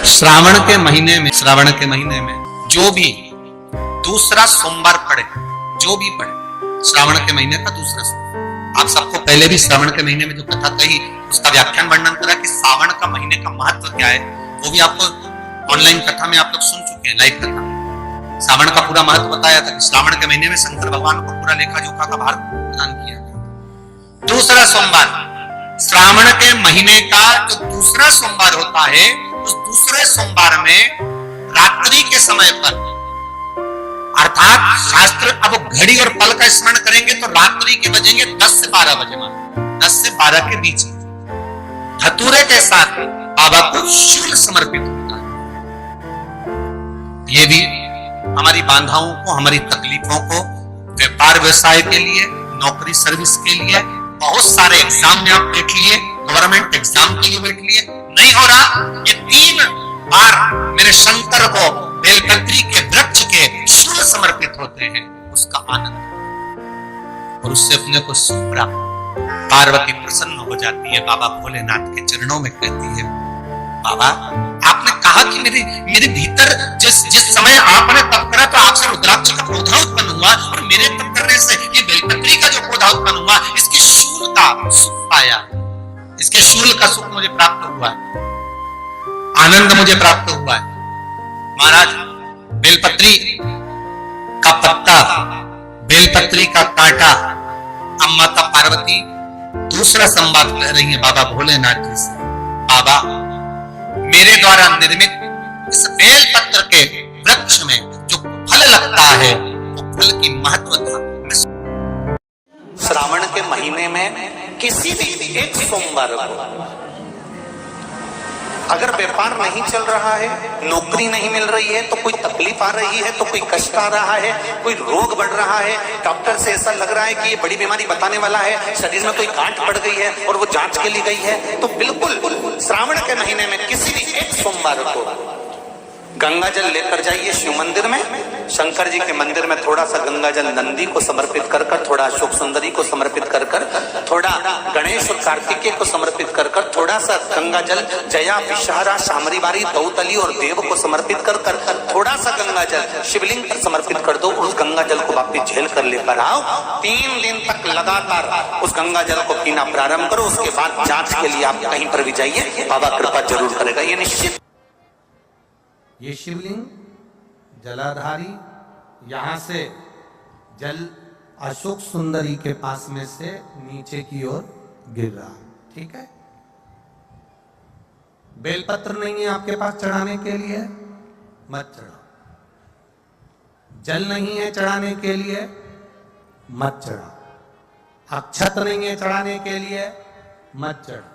श्रावण के महीने में जो भी दूसरा सोमवार पड़े, जो भी पड़े श्रावण के महीने का दूसरा सोमवार, आप सबको पहले भी श्रावण के महीने में जो कथा कही उसका व्याख्यान वर्णन करा कि श्रावण का महीने का महत्व क्या है, वो भी आपको ऑनलाइन कथा में आप लोग सुन चुके हैं, लाइव कथा में श्रावण का पूरा महत्व बताया था कि श्रावण के महीने में शंकर भगवान को पूरा लेखा जोखा का भार प्रदान किया गया। दूसरा सोमवार श्रावण के महीने का जो दूसरा सोमवार होता है, उस दूसरे सोमवार में रात्रि के समय पर, अर्थात शास्त्र अब घड़ी और पल का स्मरण करेंगे तो रात्रि के बजेंगे 10 से 12 बजे, 10 से 12 के बीच धतूरे के साथ बाबा को शूल समर्पित होता है। ये भी हमारी बाधाओं को, हमारी तकलीफों को, व्यापार व्यवसाय के लिए, नौकरी सर्विस के लिए, बहुत सारे एग्जाम में आप बैठ लिए, गवर्नमेंट एग्जाम के लिए बैठ लिए, नहीं हो रहा, ये 3 बार मेरे शंकर को बेलपत्री के वृक्ष के शूल समर्पित होते हैं, उसका आनंद और उससे अपने को सुख प्राप्त। पार्वती प्रसन्न हो जाती है, बाबा भोलेनाथ के चरणों में कहती है, बाबा आपने कहा कि मेरे भीतर जिस समय आपने तप करा तो आपसे रुद्राक्ष का पौधा उत्पन्न हुआ, और मेरे तप करने से ये बेलपत्री का जो पौधा उत्पन्न हुआ, इसके शूल का सुख पाया, इसके शूल का सुख मुझे प्राप्त हुआ, आनंद मुझे प्राप्त हुआ है। महाराज बेलपत्री का पत्ता, बेलपत्री का कांटा, अब माता पार्वती दूसरा संवाद कह रही है बाबा भोलेनाथ जी से, बाबा मेरे द्वारा निर्मित इस बेलपत्र के वृक्ष में जो फल लगता है, वो फल की महत्वता श्रावण के महीने में किसी भी एक सोमवार को अगर व्यापार नहीं चल रहा है, नौकरी नहीं मिल रही है, तो कोई तकलीफ आ रही है, तो कोई कष्ट आ रहा है, कोई रोग बढ़ रहा है, डॉक्टर से ऐसा लग रहा है कि ये बड़ी बीमारी बताने वाला है, शरीर में कोई गांठ पड़ गई है और वो जांच के लिए गई है, तो बिल्कुल श्रावण के महीने में किसी भी एक सोमवार को गंगा जल लेकर जाइए शिव मंदिर में, शंकर जी के मंदिर में थोड़ा सा गंगा जल नंदी को समर्पित कर कर, थोड़ा अशोक सुंदरी को समर्पित कर कर, थोड़ा गणेश और कार्तिकेय को समर्पित कर कर, थोड़ा सा गंगा जल जया विषहरा शामरीबारी दौतली और देव को समर्पित कर कर, थोड़ा सा गंगा जल शिवलिंग पर समर्पित कर दो और उस गंगा जल को वापिस झेल कर लेकर आओ। 3 दिन तक लगातार उस गंगा जल को पीना प्रारंभ करो, उसके बाद जांच के लिए आप कहीं पर भी जाइए, बाबा कृपा जरूर करेगा, ये निश्चित। ये शिवलिंग जलाधारी यहां से जल अशोक सुंदरी के पास में से नीचे की ओर गिर रहा, ठीक है। बेलपत्र नहीं है आपके पास चढ़ाने के लिए, मत चढ़ाओ। जल नहीं है चढ़ाने के लिए, मत चढ़ाओ। अक्षत नहीं है चढ़ाने के लिए, मत चढ़ाओ।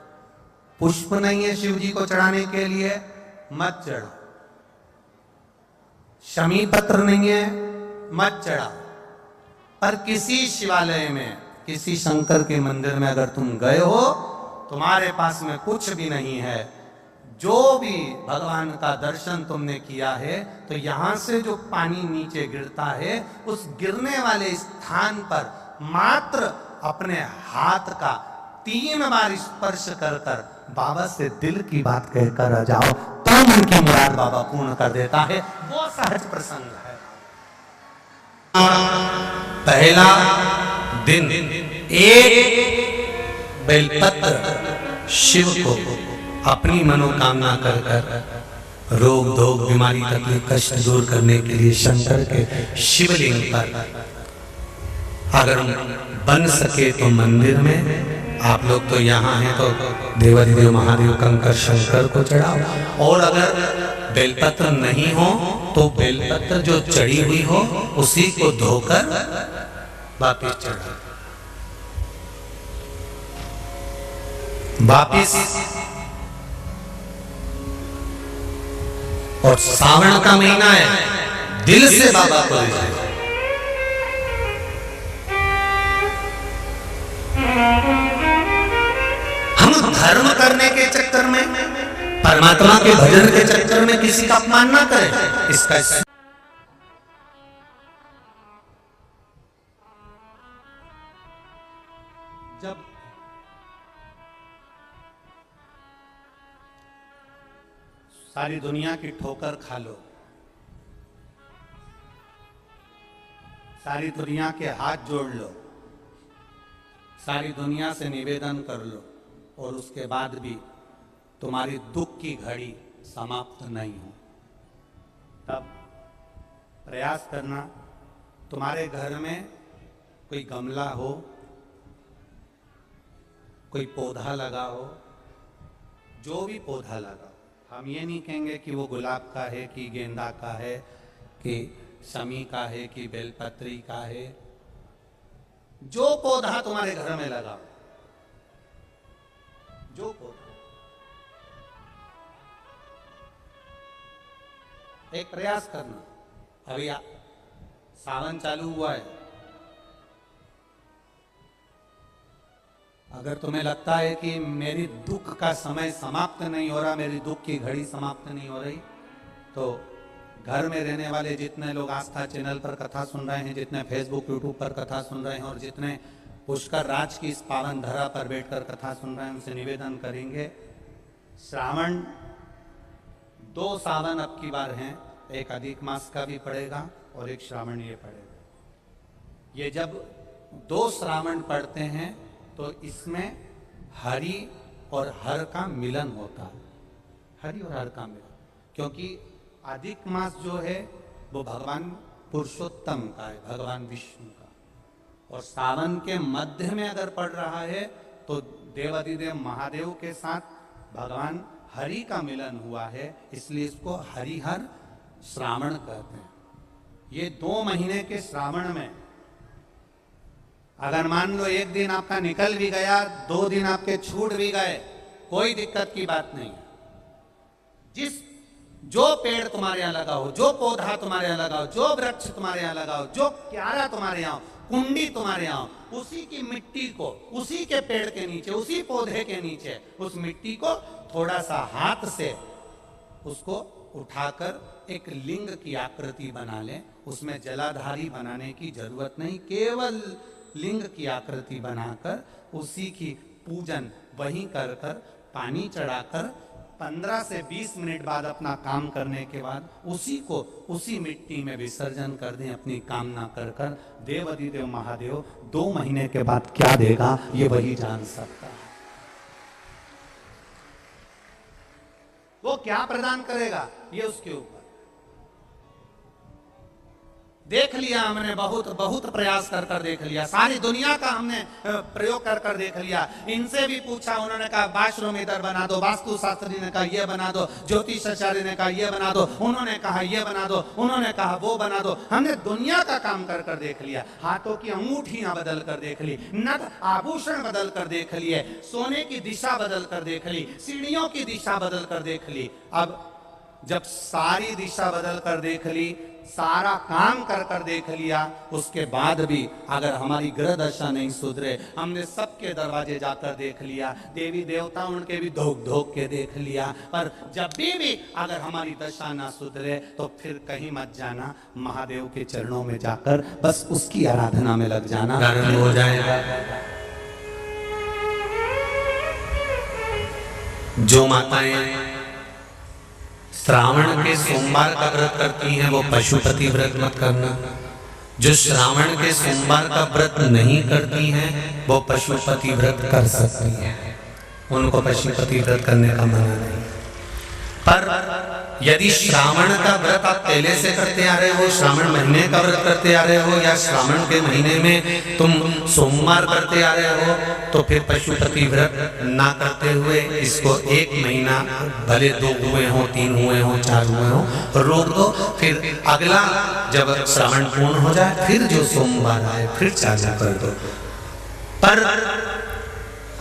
पुष्प नहीं है शिव जी को चढ़ाने के लिए, मत चढ़ाओ। शमी पत्र नहीं है, मत चढ़ाओ। पर किसी शिवालय में, किसी शंकर के मंदिर में अगर तुम गए हो, तुम्हारे पास में कुछ भी नहीं है, जो भी भगवान का दर्शन तुमने किया है, तो यहां से जो पानी नीचे गिरता है, उस गिरने वाले स्थान पर मात्र अपने हाथ का 3 बार स्पर्श कर कर बाबा से दिल की बात कहकर आ जाओ, तो मन की मुराद बाबा पूर्ण कर देता है। वो सहज प्रसंग है। पहला दिन एक बेलपत्र शिव को अपनी मनोकामना कर कर रोग धोग बीमारी तकलीफ कष्ट दूर करने के लिए शंकर के शिवलिंग पर अगर बन सके तो मंदिर में, आप लोग तो यहाँ हैं तो देवाधिदेव महादेव कंकर शंकर को चढ़ाओ, और अगर बेलपत्र नहीं हो तो बेलपत्र जो चढ़ी हुई हो उसी को धोकर वापिस चढ़ाओ। वापिस और सावन का महीना है, दिल से बाबा को ले जाए। हम धर्म करने के चक्कर में, परमात्मा के भजन के चक्कर में किसी का अपमान ना करें। इसका जब सारी दुनिया की ठोकर खा लो, सारी दुनिया के हाथ जोड़ लो, सारी दुनिया से निवेदन कर लो, और उसके बाद भी तुम्हारी दुख की घड़ी समाप्त नहीं हो, तब प्रयास करना तुम्हारे घर में कोई गमला हो, कोई पौधा लगा हो, जो भी पौधा लगा, हम ये नहीं कहेंगे कि वो गुलाब का है कि गेंदा का है कि शमी का है कि बेलपत्री का है, जो पौधा तुम्हारे घर में लगा, जो पौधा, एक प्रयास करना। अभी सावन चालू हुआ है, अगर तुम्हें लगता है कि मेरी दुख का समय समाप्त नहीं हो रहा, मेरी दुख की घड़ी समाप्त नहीं हो रही, तो घर में रहने वाले जितने लोग आस्था चैनल पर कथा सुन रहे हैं, जितने फेसबुक यूट्यूब पर कथा सुन रहे हैं, और जितने पुष्कर राज की इस पावन धरा पर बैठकर कथा सुन रहे हैं, उनसे निवेदन करेंगे, श्रावण 2 सावन अब की बार हैं, एक अधिक मास का भी पड़ेगा और एक श्रावण ये पड़ेगा। ये जब 2 श्रावण पड़ते हैं तो इसमें हरि और हर का मिलन होता है, हरि और हर का मिलन, क्योंकि अधिक मास जो है वो भगवान पुरुषोत्तम का है, भगवान विष्णु का, और सावन के मध्य में अगर पड़ रहा है तो देवाधिदेव महादेव के साथ भगवान हरि का मिलन हुआ है, इसलिए इसको हरिहर श्रावण कहते हैं। ये 2 महीने के श्रावण में अगर मान लो एक दिन आपका निकल भी गया, 2 दिन आपके छूट भी गए, कोई दिक्कत की बात नहीं है। जो पेड़ तुम्हारे यहाँ लगा हो, जो पौधा तुम्हारे यहाँ लगा हो, जो वृक्ष तुम्हारे यहाँ लगा हो, जो क्यारा तुम्हारे यहाँ, कुंडी तुम्हारे यहाँ, उसी की मिट्टी को, उसी के पेड़ के नीचे, उसी पौधे के नीचे, उस मिट्टी को थोड़ा सा हाथ से उसको उठाकर एक लिंग की आकृति बना ले। उसमें जलाधारी बनाने की जरूरत नहीं, केवल लिंग की आकृति बनाकर उसी की पूजन वहीं कर कर पानी चढ़ाकर 15 से 20 मिनट बाद अपना काम करने के बाद उसी को उसी मिट्टी में विसर्जन कर दें, अपनी कामना कर कर। देवाधिदेव महादेव 2 महीने के बाद क्या देगा ये वही जान सकता है। वो क्या प्रदान करेगा ये उसके ऊपर। देख लिया हमने, बहुत प्रयास कर कर देख लिया, सारी दुनिया का हमने प्रयोग कर कर देख लिया। इनसे भी पूछा, उन्होंने कहा वाशरूम इधर बना दो, वास्तु शास्त्री ने कहा ये बना दो, ज्योतिषाचार्य ने कहा ये बना दो, उन्होंने कहा ये बना दो, उन्होंने कहा वो बना दो। हमने दुनिया का काम कर कर देख लिया, हाथों की अंगूठियां बदल कर देख ली, नथ आभूषण बदल कर देख लिए, सोने की दिशा बदल कर देख ली, सीढ़ियों की दिशा बदल कर देख ली। अब जब सारी दिशा बदल कर देख ली, सारा काम कर कर देख लिया, उसके बाद भी अगर हमारी ग्रह दशा नहीं सुधरे, हमने सबके दरवाजे जाकर देख लिया, देवी देवता उनके भी धोख धोख के देख लिया, पर जब भी अगर हमारी दशा ना सुधरे तो फिर कहीं मत जाना, महादेव के चरणों में जाकर बस उसकी आराधना में लग जाना, हो जाएगा। जो माताएं श्रावण के सोमवार का व्रत करती हैं वो पशुपति व्रत मत करना। जो श्रावण के सोमवार का व्रत नहीं करती हैं वो पशुपति व्रत कर सकती हैं, उनको पशुपति व्रत करने का मना नहीं। पर यदि श्रावण का व्रत आप पहले से करते आ रहे हो, श्रावण महीने का व्रत करते आ रहे हो, या श्रावण के महीने में तुम सोमवार करते आ रहे हो, तो फिर पशुपति व्रत ना करते हुए इसको 1 महीना, भले 2 हुए हो, 3 हुए हो, 4 हुए हो, रोक दो। फिर अगला जब श्रावण पूर्ण हो जाए फिर जो सोमवार आए फिर चालू कर दो। पर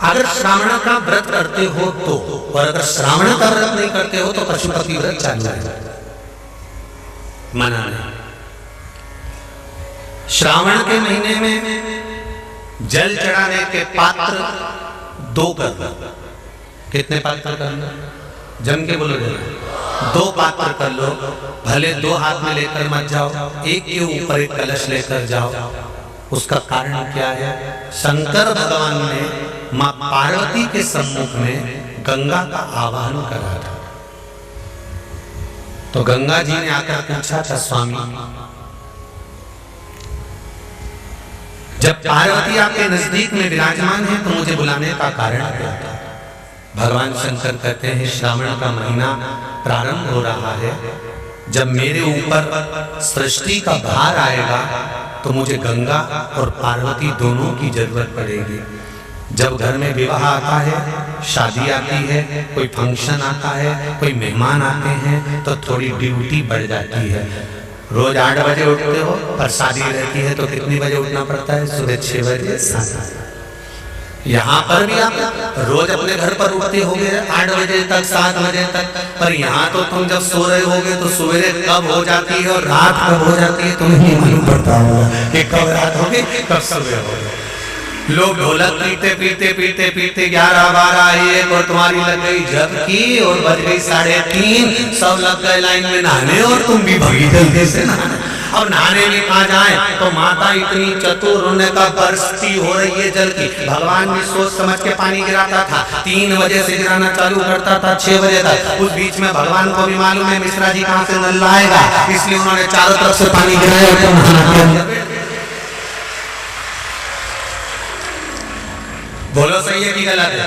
अगर श्रावण का व्रत करते हो तो, और अगर श्रावण का व्रत नहीं करते हो तो पशुपति व्रत चालू है, मना नहीं। श्रावण के महीने में जल चढ़ाने के पात्र 2 कर लो। कितने पात्र कर लो? जम के बोलो, 2 पात्र कर लो। भले 2 हाथ में लेकर मत जाओ, एक के ऊपर एक कलश लेकर जाओ। उसका कारण क्या है? शंकर भगवान ने मां पार्वती के सम्मुख में गंगा का आवाहन करा था। तो गंगा जी ने आकर पूछा था, स्वामी जब पार्वती आपके नजदीक में विराजमान है तो मुझे बुलाने का कारण क्या था? भगवान शंकर कहते हैं श्रावण का महीना प्रारंभ हो रहा है, जब मेरे ऊपर सृष्टि का भार आएगा तो मुझे गंगा और पार्वती दोनों की जरूरत पड़ेगी। जब घर में विवाह आता है, शादी आती है, कोई फंक्शन आता है, कोई मेहमान आते हैं तो थोड़ी ड्यूटी बढ़ जाती है। रोज 8 बजे उठते हो, पर शादी रहती है तो कितनी बजे उठना पड़ता है? सुबह 6 बजे 7 बजे। यहाँ पर भी आप रोज अपने घर पर उठते होगे 8 बजे तक 7 बजे तक, पर यहाँ तो तुम जब सो रहे होगे तो सवेरे कब हो जाती है और रात कब हो जाती है तुम्हें नहीं मालूम पड़ता होगा कि कब रात होगी कब सुबह होगी। लोग ढोलक पीते पीते पीते पीते 11, 12, 1 और तुम्हारी लग गई झपकी और बज गई 3:30, सब लग गए लाइन में नहाने और तुम भी भगी जल्दी से नहाने। अब नहाने भी कहा जाए तो माता इतनी चतुर, उन्हें का बरसती हो रही है जल की। भगवान भी सोच समझ के पानी गिराता था, 3 बजे से गिराना चालू करता था 6 बजे तक। उस बीच में भगवान को भी मालूम है मिश्रा जी कहाँ से नल लाएगा, इसलिए उन्होंने चारों तरफ से पानी गिराया। बोलो सही है कि गलत है?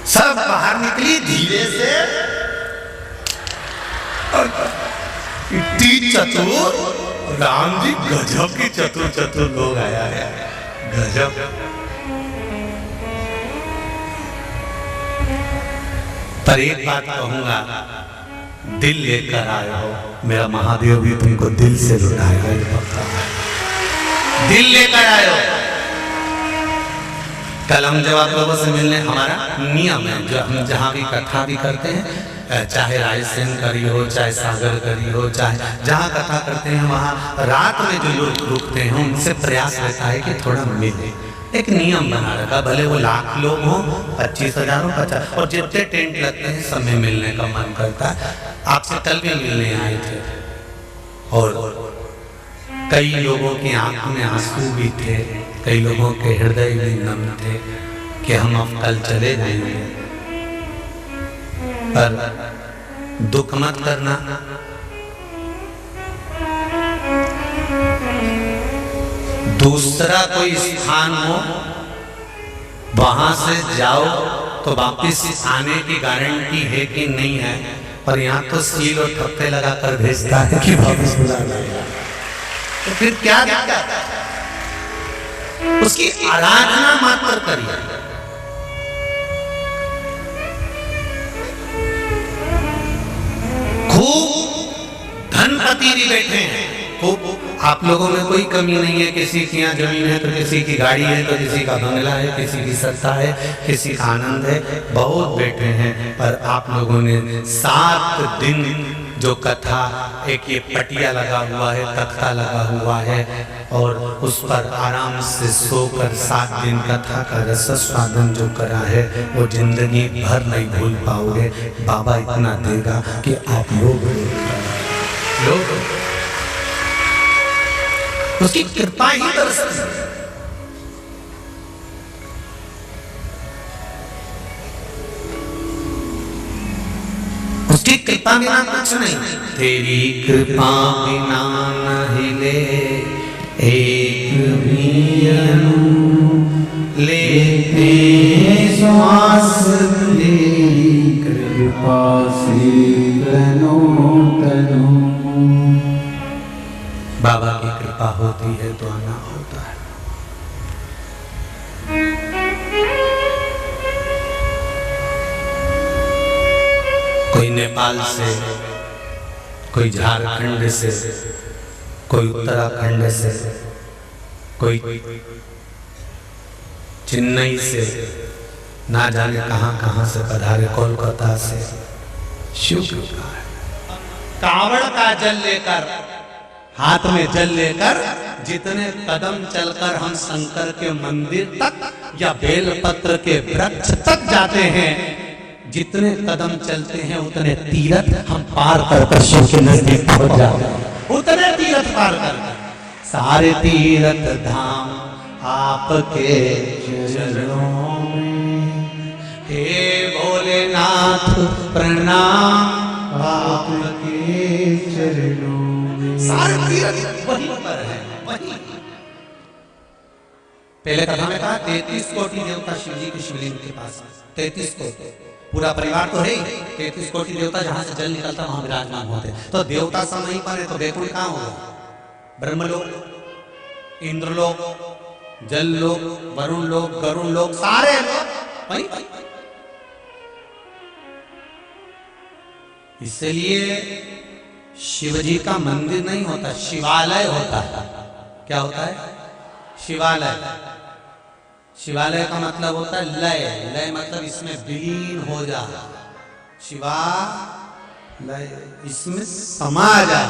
सब बाहर निकली धीरे से, इतनी चतुर राम जी, गजब की चतुर लोग आया है, गजब। पर एक बात कहूंगा, दिल लेकर आए हो, मेरा महादेव भी तुमको दिल से लुटाएगा। दिल लेकर आए हो। कल हम जब आप लोगों से मिलने, हमारा नियम है जो हम जहाँ भी कथा भी करते हैं, चाहे रायसेन करी हो, चाहे सागर करी हो, चाहे जहाँ कथा करते हैं वहाँ रात में जो लोग रुकते हैं उनसे प्रयास रहता है कि थोड़ा मिले। एक नियम बना रखा, भले वो 1,00,000 लोग हों, 25,000 हो, 50, और जितने टेंट लगते हैं सब में मिलने का मन करता है। आपसे कल भी मिलने आए थे और कई लोगों की आंख में आंसू भी थे, कई लोगों के हृदय भी नम थे कि हम अब कल चले जाएंगे। पर दुख मत करना, दूसरा कोई स्थान हो वहां से जाओ तो वापिस आने की गारंटी है कि नहीं है, पर यहाँ तो सील और ठप्पे लगा कर भेजता है कि वापिस बुला लाएगा। तो फिर क्या दिक्कत? उसकी आराधना मात्र करिए। खूब धनपति भी बैठे हैं, खूब, आप लोगों में कोई कमी नहीं है। किसी की यहाँ जमीन है तो किसी की गाड़ी है, तो किसी का बंगला है, किसी की सत्ता है, किसी का आनंद है, बहुत बैठे हैं। पर आप लोगों ने 7 दिन जो कथा, एक ये पटिया लगा हुआ है, तख्ता लगा हुआ है, और उस पर आराम से सोकर 7 दिन कथा का रस स्वादन जो करा है वो जिंदगी भर नहीं भूल पाओगे। बाबा इतना देगा कि आप लोग उसकी कृपा ही बरसती है। उसकी कृपा बिना कुछ नहीं, तेरी कृपा बिना न हिले एक भी अणु, लेते श्वास तेरी कृपा से तनो तनो। बाबा की कृपा होती है तो आना होता है। कोई नेपाल से, कोई झारखंड से, कोई उत्तराखंड से, कोई चेन्नई से, ना जाने कहां कहां से पधारे, कोलकाता से। शिव कावड़ का जल लेकर, हाथ में जल लेकर, जितने कदम चलकर हम शंकर के मंदिर तक या बेलपत्र के वृक्ष तक जाते हैं, जितने कदम चलते हैं उतने तीर्थ हम पार कर शिव के नजदीक पहुंच जाते हैं। उतने तीर्थ पार कर, सारे तीर्थ धाम आपके चरणों में, हे भोले बोले नाथ प्रणाम आपके चरणों में। सारे तीर्थ वहीं पर है, वहीं। पहले कथा में कहा 33 कोटि देवता शिव जी के शिवलिंग के पास, 33 कोटि, पूरा परिवार तो है ही, 33 कोटि देवता जहां से जल निकलता वहां विराजमान होते। तो देवता सब वहीं पर है, तो वैकुंठ कहां होगा? ब्रह्मलोक, इंद्रलोक, जल लोक, वरुण लोक, गरुण लोक, सारे लोग वहीं। इसलिए शिव जी का मंदिर नहीं होता, शिवालय होता है। क्या होता है? शिवालय। शिवालय का मतलब होता है लय, लय मतलब इसमें विलीन हो जा, शिवा लय इसमें समा जा।